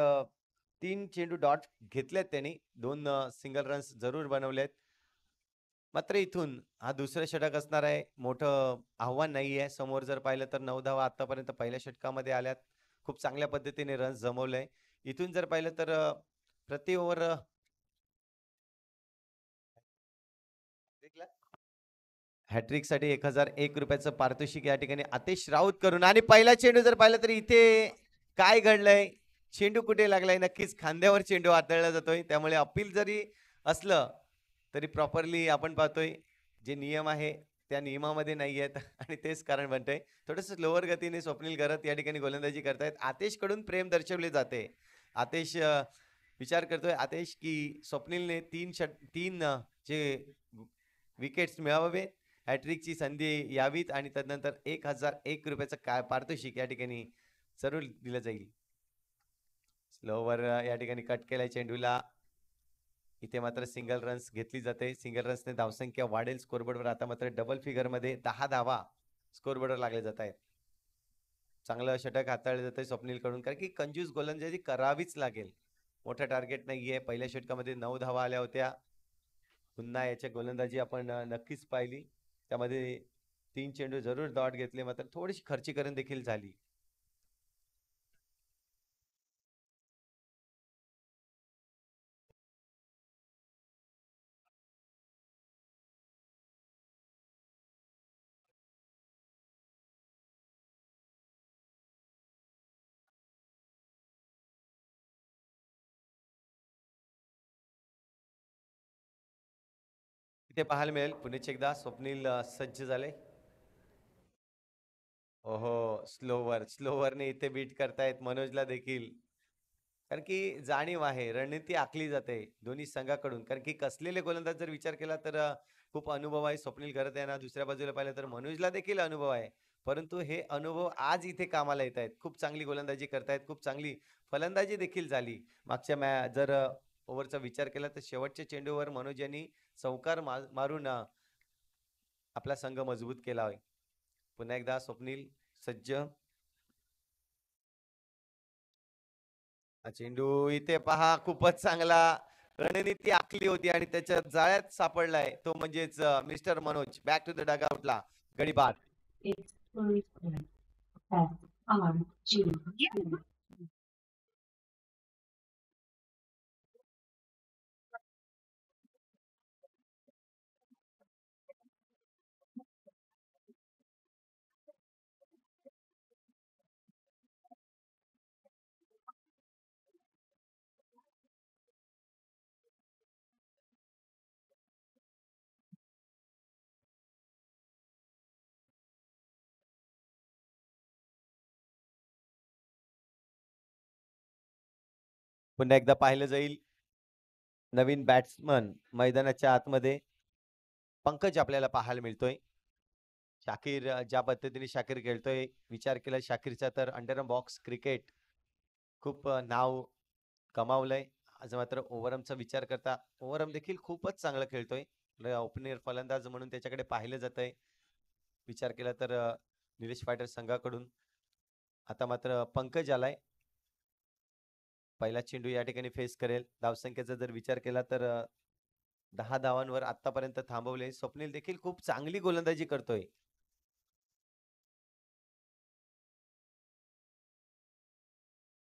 3 चेंडू डॉट घेतलेत त्यांनी. 2 सिंगल रन्स जरूर बनवलेत. मात्र इथून हा दुसरं षटक असणार आहे. मोठं आव्हान नाहीये. समोर जर पाहिलं तर 9 धावा आतापर्यंत पहिल्या षटकामध्ये आल्यात. खूप चांगल्या पद्धतीने रन्स जमवलंय. इथून जर पाहिलं तर प्रति ओव्हर हॅट्रिकसाठी 1001 रुपयाचं पारितोषिक या ठिकाणी आतिश राऊत करून आणि पहिला चेंडू जर पाहिला तर इथे काय घडलंय? चेंडू कुठे लागलाय? नक्कीच खांद्यावर चेंडू हाताळला जातोय. त्यामुळे अपील जरी असलं तरी प्रॉपरली आपण पाहतोय जे नियम आहे त्या नियमामध्ये नाही आहेत आणि तेच कारण बनतंय. थोडंसं स्लोवर गतीने स्वप्नील घरत या ठिकाणी गोलंदाजी करतायत. आतिशकडून प्रेम दर्शवले जाते. आतिश विचार करतोय आतिश की स्वप्नीलने 3 जे विकेट्स मिळवावे, हॅट्रिकची संधी यावीत आणि तदनंतर 1001 रुपयाचं काय पारितोषिक या ठिकाणी जरूर दिलं जाईल. स्लोवर या ठिकाणी कट केलाय चेंडूला. इथे मात्र सिंगल रन्स घेतली जाते. सिंगल रन्सने धावसंख्या वाढेल स्कोरबोर्डवर. आता मात्र डबल फिगर मध्ये 10 धावा स्कोरबोर्डवर लागले जात आहेत. चांगलं षटक हाताळलं जातंय स्वप्नील कडून कारण की कंजूस गोलंदाजी करावीच लागेल. मोठं टार्गेट नाहीये. पहिल्या षटकामध्ये 9 धावा आल्या होत्या. पुन्हा याच्या गोलंदाजी आपण नक्कीच पाहिली. त्यामध्ये 3 चेंडू जरूर डॉट घेतले मात्र थोडीशी खर्चीकरण देखील झाली. इथे पाहायला मिळेल पुण्याचे एकदा स्वप्नील सज्ज झाले. ओहो स्लोवरने इथे बीट करतायत मनोजला देखील. कारण की जाणीव आहे रणनीती आखली जाते दोन्ही संघाकडून कारण की कसलेले गोलंदाज जर विचार केला तर खूप अनुभव आहे स्वप्नील घरत यांना. दुसऱ्या बाजूला पाहिलं तर मनोजला देखील अनुभव आहे. परंतु हे अनुभव आज इथे कामाला येत आहेत. खूप चांगली गोलंदाजी करतायत. खूप चांगली फलंदाजी देखील झाली. मागच्या जर ओव्हरचा विचार केला तर शेवटच्या चेंडूवर मनोज यांनी चौकार मारून आपला संघ मजबूत केला आहे. पुन्हा एकदा स्वप्नील सज्ज. हा चेंडू इथे पहा खूपच चांगला रणनीती आखली होती आणि त्याच्या जाळ्यात सापडलाय तो म्हणजेच mister Manoj. Back to the डगआउटला गडी बाद. पुन्हा एकदा पाहिलं जाईल नवीन बॅट्समन मैदानाच्या आतमध्ये पंकज आपल्याला पाहायला मिळतोय. शाकीर ज्या पद्धतीने शाकीर खेळतोय विचार केला शाकीरचा तर अंडर बॉक्स क्रिकेट खूप नाव कमावलंय. आज मात्र ओव्हरमचा विचार करता ओव्हरम देखील खूपच चांगलं खेळतोय. ओपनर फलंदाज म्हणून त्याच्याकडे पाहिलं जात आहे. विचार केला तर निलेश फायटर संघाकडून. आता मात्र पंकज आलाय. पहिला चेंडू या ठिकाणी फेस करेल. धावसंख्येचा जर विचार केला तर 10 धावांवर आतापर्यंत थांबवले. स्वप्नील देखील खूप चांगली गोलंदाजी करतोय.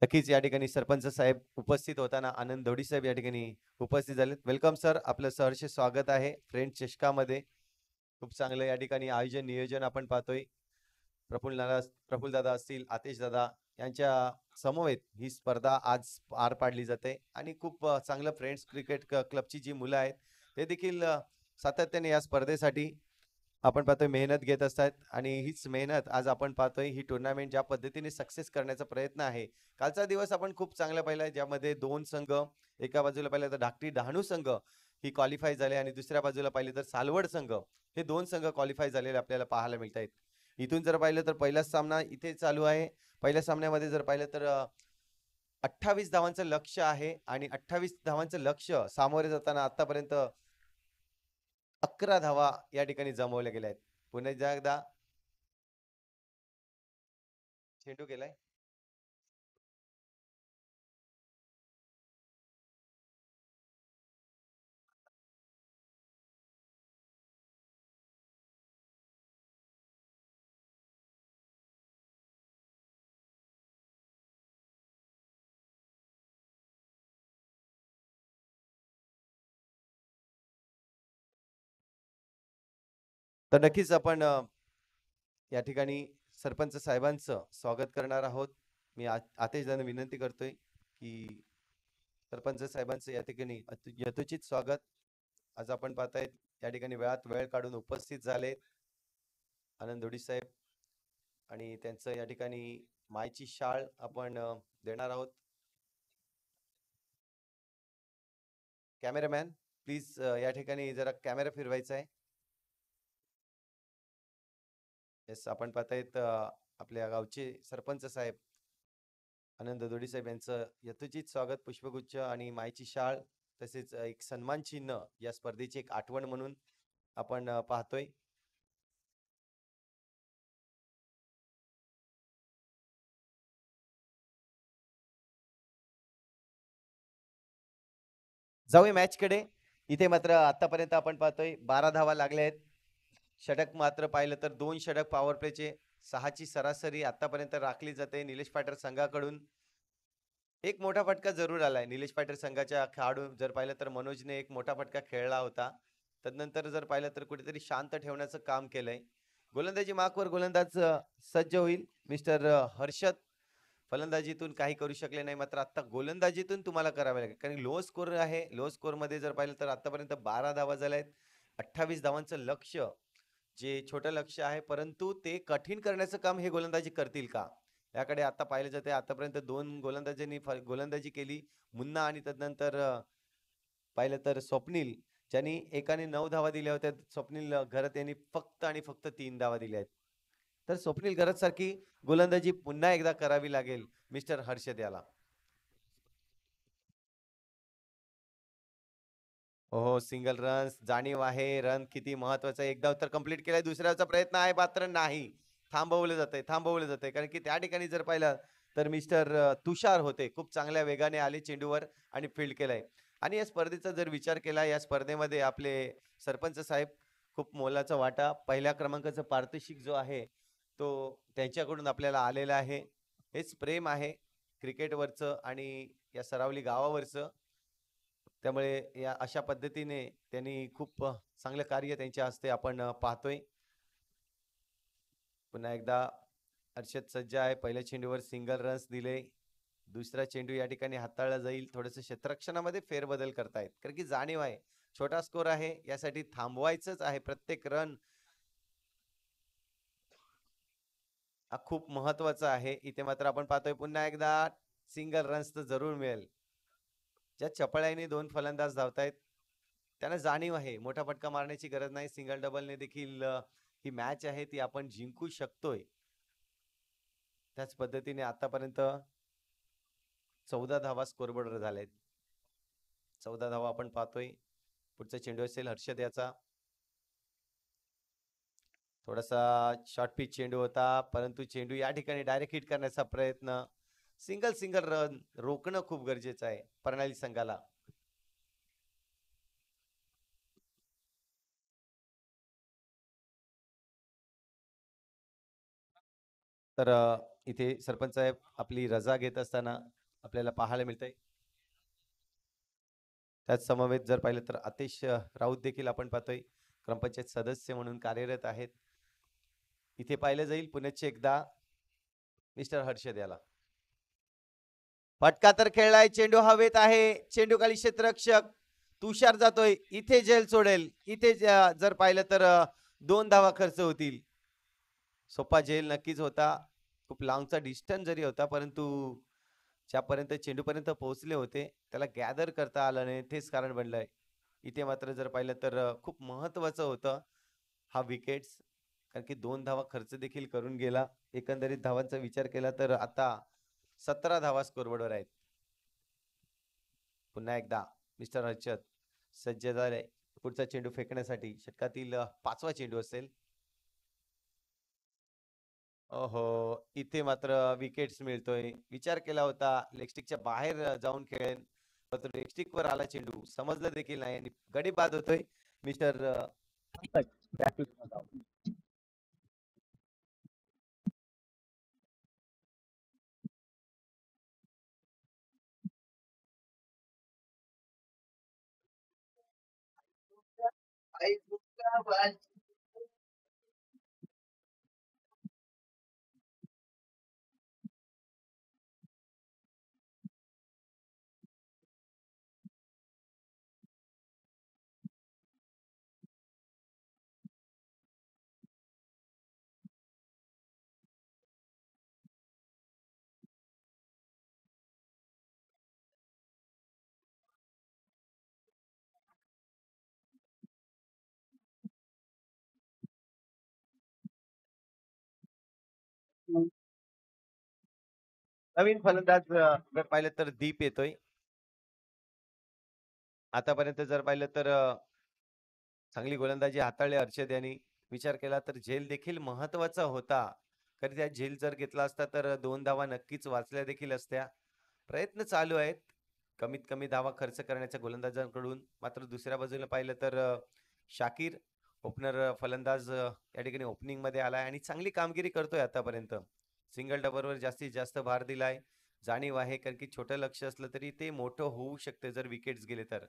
नक्कीच या ठिकाणी सरपंच साहेब उपस्थित होताना आनंद धोडी साहेब या ठिकाणी उपस्थित झालेत. Welcome sir. आपलं सहर्ष स्वागत आहे फ्रेंच चषकामध्ये. खूप चांगलं या ठिकाणी आयोजन नियोजन आपण पाहतोय. प्रफुल्ल दादा असतील आतिश दादा यांच्या समवेत ही स्पर्धा आज पार पाडली जाते आणि खूप चांगलं फ्रेंड्स क्रिकेट क्लबची जी मुलं आहेत ते देखील सातत्याने या स्पर्धेसाठी आपण पाहतोय मेहनत घेत असतात आणि हीच मेहनत आज आपण पाहतोय ही टुर्नामेंट ज्या पद्धतीने सक्सेस करण्याचा प्रयत्न आहे. कालचा दिवस आपण खूप चांगला पाहिला ज्यामध्ये 2 संघ एका बाजूला पाहिलं तर धाकटी डहाणू संघ ही क्वालिफाय झाले आणि दुसऱ्या बाजूला पाहिले तर सालवड संघ हे 2 संघ क्वालिफाय झालेले आपल्याला पाहायला मिळत आहेत. इथून जर पाहिलं तर पहिलाच सामना इथे चालू आहे. पहिल्या सामन्यामध्ये जर पाहिलं तर 28 धावांचं लक्ष आहे आणि 28 धावांचं लक्ष सामोरे जाताना आतापर्यंत 11 धावा या ठिकाणी जमवल्या गेल्या आहेत. पुन्हा एकदा चेंडू केलाय. तर नक्कीच आपण या ठिकाणी सरपंच साहेबांचं स्वागत करणार आहोत. मी आतेशदाना विनंती करतोय की सरपंच साहेबांचं या ठिकाणी यथोचित स्वागत. आज आपण पाहतायत या ठिकाणी वेळात वेळ काढून उपस्थित झाले आनंद दोडी साहेब आणि त्यांचं या ठिकाणी मायची शाळ आपण देणार आहोत. कॅमेरामॅन प्लीज या ठिकाणी जरा कॅमेरा फिरवायचा आहे. येस, आपण पाहतायत आपल्या गावचे सरपंच साहेब आनंद दोडी साहेब यांचं यथोचित स्वागत पुष्पगुच्छ आणि मायची शाळ तसेच एक सन्मान चिन्ह या स्पर्धेची एक आठवण म्हणून आपण पाहतोय. जाऊया मॅच कडे. इथे मात्र आतापर्यंत आपण पाहतोय 12 धावा लागल्या आहेत. षटक मात्र पाहिलं तर 2 षटक पॉवर प्लेचे 6ची सरासरी आतापर्यंत राखली जाते निलेश पाटील संघाकडून. एक मोठा फटका जरूर आलाय निलेश पाटील संघाच्या खेळाडू जर पाहिलं तर मनोजने एक मोठा फटका खेळला होता. तदनंतर जर पाहिलं तर कुठेतरी शांत ठेवण्याचं काम केलंय. गोलंदाजी मार्कवर गोलंदाज सज्ज होईल मिस्टर हर्षद. फलंदाजीतून काही करू शकले नाही, मात्र आता गोलंदाजीतून तुम्हाला करावे लागेल कारण लो स्कोर आहे. लो स्कोर मध्ये जर पाहिलं तर आतापर्यंत 12 धावा झाल्या आहेत. 28 धावांचं लक्ष्य जे छोटं लक्ष्य आहे, परंतु ते कठीण करण्याचं काम हे गोलंदाजी करतील का याकडे आता पाहिलं जाते. आतापर्यंत 2 गोलंदाजांनी गोलंदाजी केली, मुन्ना आणि तदनंतर पाहिलं तर स्वप्नील ज्यांनी एकाने 9 धावा दिल्या होत्या. स्वप्नील घरत यांनी फक्त आणि फक्त 3 धावा दिल्या आहेत. तर स्वप्नील घरत सारखी गोलंदाजी पुन्हा एकदा करावी लागेल मिस्टर हर्षद याला. हो, सिंगल रन जाणीव आहे. रन किती महत्वाचा आहे. एकदा तर कंप्लीट केलाय, दुसऱ्याचा प्रयत्न आहे मात्र नाही, थांबवलं जातंय कारण की त्या ठिकाणी जर पाहिलं तर मिस्टर तुषार होते, खूप चांगल्या वेगाने आले चेंडूवर आणि फील्ड केलाय. आणि या स्पर्धेचा जर विचार केला, या स्पर्धेमध्ये आपले सरपंच साहेब खूप मोलाचा वाटा, पहिल्या क्रमांकाचं पारितोषिक जो आहे तो त्यांच्याकडून आपल्याला आलेला आहे. हेच प्रेम आहे क्रिकेटवरचं आणि या सरावली गावावरचं. त्यामुळे या अशा पद्धतीने त्यांनी खूप चांगलं कार्य त्यांच्या हस्ते आपण पाहतोय. पुन्हा एकदा हर्षद सज्ज आहे. पहिल्या चेंडूवर सिंगल रन्स दिले, दुसरा चेंडू या ठिकाणी हाताळला जाईल. थोडंसं क्षेत्ररक्षणामध्ये फेरबदल करतायत कारण की जाणीव आहे छोटा स्कोर आहे, यासाठी थांबवायचंच आहे. प्रत्येक रन हा खूप महत्वाचा आहे. इथे मात्र आपण पाहतोय पुन्हा एकदा सिंगल रन्स तर जरूर मिळेल. ज्या चपळाईने 2 फलंदाज धावतायत त्यांना जाणीव आहे मोठा फटका मारण्याची गरज नाही. सिंगल डबलने देखील ही मॅच आहे ती आपण जिंकू शकतोय. त्याच पद्धतीने आतापर्यंत 14 धावा स्कोरबोर्डवर झालेत. 14 धावा आपण पाहतोय. पुढचा चेंडू असेल हर्षद याचा. थोडासा शॉर्ट पिच चेंडू होता, परंतु चेंडू या ठिकाणी डायरेक्ट हिट करण्याचा प्रयत्न. सिंगल रन रोखणं खूप गरजेचं आहे प्रणाली संघाला. तर इथे सरपंच साहेब आपली रजा घेत असताना आपल्याला पाहायला मिळतंय. त्याच समवेत जर पाहिलं तर आतिश राऊत देखील आपण पाहतोय ग्रामपंचायत सदस्य म्हणून कार्यरत आहेत. इथे पाहिलं जाईल पुण्याचे एकदा मिस्टर हर्षद याला. फटका तर खेळलाय, चेंडू हवेत आहे, चेंडू खाली क्षेत्ररक्षक तुषार जातोय. इथे जेल सोडेल, इथे जर पाहिलं तर 2 धावा खर्च होतील. सोपा झेल नक्कीच होता, खूप लांबचा डिस्टन्स जरी होता, परंतु ज्यापर्यंत चेंडूपर्यंत पोहोचले होते त्याला गॅदर करता आलं नाही, तेच कारण बनलंय. इथे मात्र जर पाहिलं तर खूप महत्वाचं होतं हा विकेट्स, कारण की 2 धावा खर्च देखील करून गेला. एकंदरीत धावांचा विचार केला तर आता 17 धावा स्कोरबोर्डवर आहेत. पुन्हा एकदा मिस्टर हर्षद सज्ज झाले पुढचा चेंडू फेकण्यासाठी. षटकातील 5वा चेंडू असेल. ओहो, इथे मात्र विकेट्स मिळतोय. विचार केला होता लेगस्टिकच्या बाहेर जाऊन खेळेल, पण लेगस्टिकवर आला चेंडू. समजलं देखील नाही आणि गडी बाद होतोय. मिस्टर नवीन फलंदाज जर पाहिलं तर दीप येतोय. आतापर्यंत जर पाहिलं तर चांगली गोलंदाजी हाताळली हर्षद यांनी. विचार केला तर झेल देखील महत्वाचा होता. कारण त्या झेल जर घेतला असता तर 2 धावा नक्कीच वाचल्या देखील असत्या. प्रयत्न चालू आहेत. कमीत कमी धावा खर्च करण्याच्या गोलंदाजांकडून. मात्र दुसऱ्या बाजूला पाहिलं तर शाकीर ओपनर फलंदाज या ठिकाणी ओपनिंग मध्ये आलाय आणि चांगली कामगिरी करतोय आतापर्यंत. सिंगल डबलवर जास्तीत जास्त भार दिलाय. जाणीव आहे कारण की छोटं लक्ष असलं तरी ते मोठं होऊ शकते जर विकेट्स गेले तर.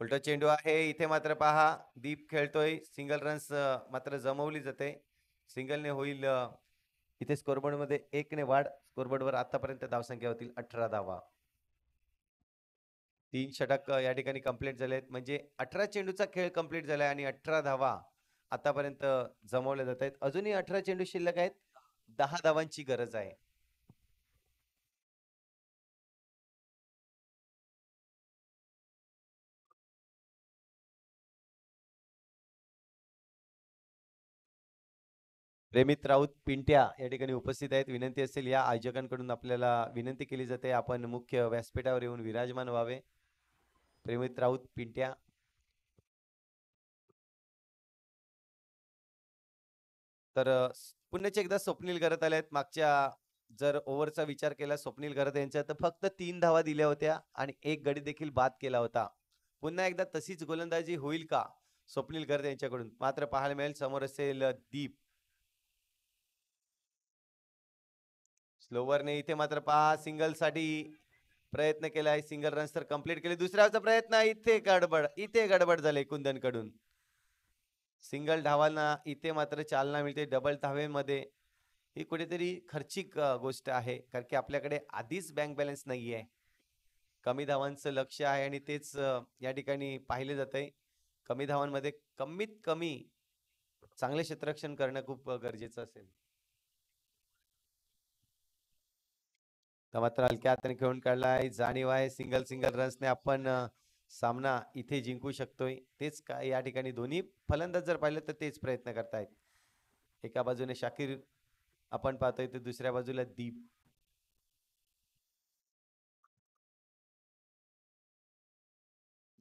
उलटा चेंडू आहे इथे मात्र पहा दीप खेळतोय. सिंगल रन्स मात्र जमवली जाते. सिंगलने होईल इथे स्कोरबोर्ड मध्ये 1 ने वाढ. स्कोरबोर्डवर आतापर्यंत धावसंख्या होतील 18 धावा. 3 षटक या ठिकाणी कंप्लीट झालेत. म्हणजे 18 चेंडूचा खेळ कंप्लीट झालाय आणि 18 धावा आतापर्यंत जमवल्या जात आहेत. अजूनही 18 चेंडू शिल्लक आहेत. 10 धावांची गरज आहे. प्रेमित राऊत पिंट्या या ठिकाणी उपस्थित आहेत. विनंती असेल या आयोजकांकडून आपल्याला विनंती केली जाते आपण मुख्य व्यासपीठावर येऊन विराजमान व्हावे. प्रेमित राऊत पिंट्या तर पुण्याचे एकदा स्वप्नील घरात आले आहेत. मागच्या जर ओव्हरचा विचार केला स्वप्नील घरात यांच्या तर फक्त 3 धावा दिल्या होत्या आणि एक गडी देखील बाद केला होता. पुन्हा एकदा तशीच गोलंदाजी होईल का स्वप्नील घरात यांच्याकडून. मात्र पाहायला मिळेल समोर असेल दीप. स्लोवरने इथे मात्र पहा सिंगल साठी प्रयत्न केलाय. सिंगल रन्स तर कंप्लीट केले. दुसऱ्याचा प्रयत्न इथे गडबड झाले कुंदन कडून. सिंगल धावांना इथे मात्र चालना मिळते. डबल धावेमध्ये ही कुठेतरी खर्चिक गोष्ट आहे कारण की आपल्याकडे आधीच बँक बॅलन्स नाहीये. कमी धावांचं लक्ष आहे आणि तेच या ठिकाणी पाहिले जात आहे. कमी धावांमध्ये कमीत कमी चांगले क्षेत्ररक्षण करणं खूप गरजेचं असेल. तर मात्र हलक्या हाताने खेळून काढलाय. जाणीव आहे सिंगल सिंगल रन्सने आपण सामना इथे जिंकू शकतोय. तेच या ठिकाणी दोन्ही फलंदाज जर पाहिलं तर तेच प्रयत्न करतायत. एका बाजूने शाकीर आपण पाहतोय तर दुसऱ्या बाजूला दीप.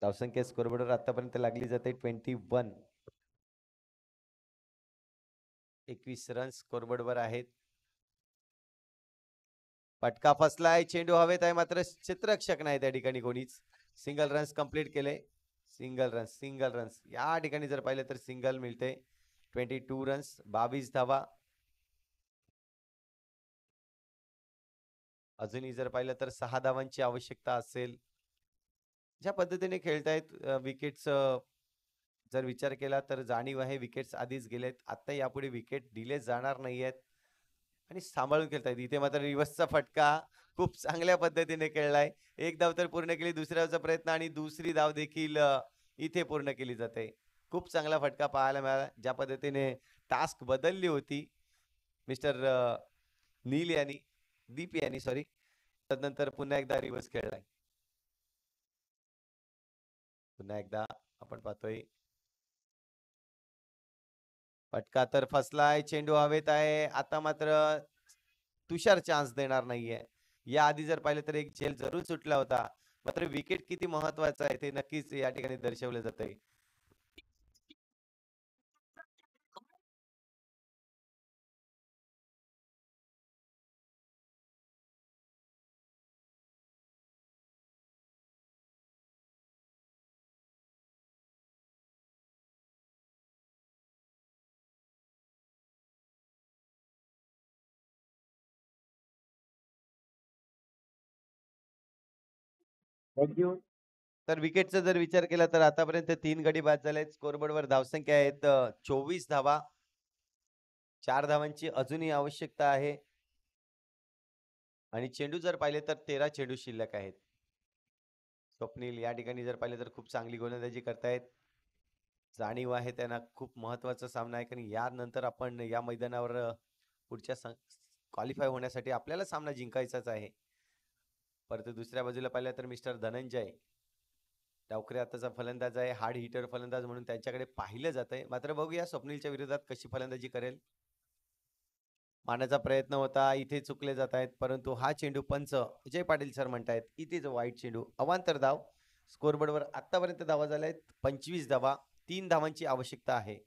धावसंख्या स्कोरबोर्डवर आतापर्यंत लागली जाते 21. 21 रन्स स्कोरबोर्डवर आहेत. फटका फसलाय. चेंडू हवेत आहे मात्र क्षेत्ररक्षक नाही त्या ठिकाणी कोणीच. सिंगल रन्स कंप्लीट केले. सिंगल रन्स या ठिकाणी जर पाहिलं तर सिंगल मिळते. 22 रन्स 22 धावा. अजूनही जर पाहिलं तर 6 धावांची आवश्यकता असेल. ज्या पद्धतीने खेळतायत विकेट्स जर विचार केला तर जाणीव आहे विकेट्स आधीच गेलेत. आता यापुढे विकेट दिले जाणार नाहीयेत आणि सांभाळून खेळतायत. इथे मात्र रिव्हर्सचा फटका खूप चांगल्या पद्धतीने खेळलाय. एक धाव तर पूर्ण केली. दुसऱ्याचा प्रयत्न आणि दुसरी धाव देखील इथे पूर्ण केली जाते. खूप चांगला फटका पाहायला मिळाला. ज्या पद्धतीने टास्क बदलली होती मिस्टर नील यांनी दीप यांनी सॉरी. तदनंतर पुन्हा एकदा रिव्हर्स खेळलाय. पुन्हा एकदा आपण पाहतोय फटका तर फसलाय. चेंडू हवेत आहे. आता मात्र तुषार चान्स देणार नाहीये. या आधी जर पाहिलं तर एक झेल जरूर सुटला होता. मात्र विकेट किती महत्वाचं आहे ते नक्कीच या ठिकाणी दर्शवलं जातंय. थँक्यू. तर विकेटचा जर विचार केला तर आतापर्यंत 3 गडी बाद झाले आहेत. स्कोरबोर्डवर धावसंख्या आहेत 24 धावा. 4 धावांची अजूनही आवश्यकता आहे आणि चेंडू जर पाहिले तर 13 चेंडू शिल्लक आहेत. स्वप्नील या ठिकाणी जर पाहिलं तर खूप चांगली गोलंदाजी करतायत. जाणीव आहे त्यांना खूप महत्वाचा सामना आहे कारण यानंतर आपण या मैदानावर पुढच्या क्वालिफाय होण्यासाठी आपल्याला सामना जिंकायचाच आहे. परंतु दुसऱ्या बाजूला पाहिलं तर मिस्टर धनंजय डावखरे आताचा फलंदाज आहे, हार्ड हिटर फलंदाज म्हणून त्यांच्याकडे पाहिलं जातंय. मात्र बघूया स्वप्नीलच्या विरोधात कशी फलंदाजी करेल. मारण्याचा प्रयत्न होता, इथे चुकले जात आहेत, परंतु हा चेंडू पंच अजय पाटील सर म्हणतायत इथेच वाईट चेंडू. अवांतर धाव. स्कोरबोर्डवर आतापर्यंत धावा झाल्या आहेत 25 धावा. 3 धावांची आवश्यकता आहे.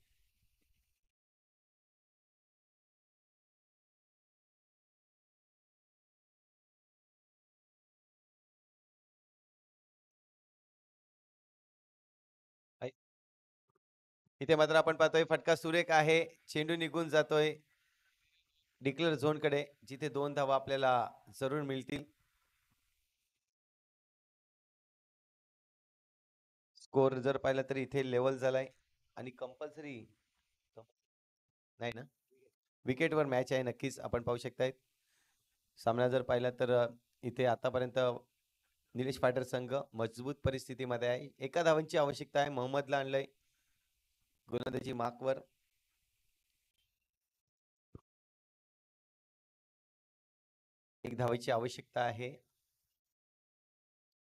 इथे मात्र आपण पाहतोय फटका सुरेख आहे. चेंडू निघून जातोय डिक्लेअर झोन कडे, जिथे 2 धावा आपल्याला जरूर मिळतील. स्कोर जर पाहिला तर इथे लेवल झालाय आणि कंपल्सरी नाही ना, विकेटवर मॅच आहे. नक्कीच आपण पाहू शकताय. सामना जर पाहिला तर इथे आतापर्यंत निलेश फायटर संघ मजबूत परिस्थितीमध्ये आहे. एका धावांची आवश्यकता आहे. मोहम्मदला आणलंय गोलंदाजी मार्कवर. एक धावाची आवश्यकता आहे.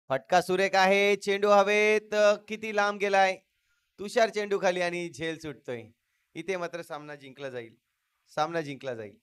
फटका सुरेख आहे. चेंडू हवेत किती लांब गेलाय. तुषार चेंडू खाली आणि झेल सुटतोय. इथे मात्र सामना जिंकला जाईल. सामना जिंकला जाईल.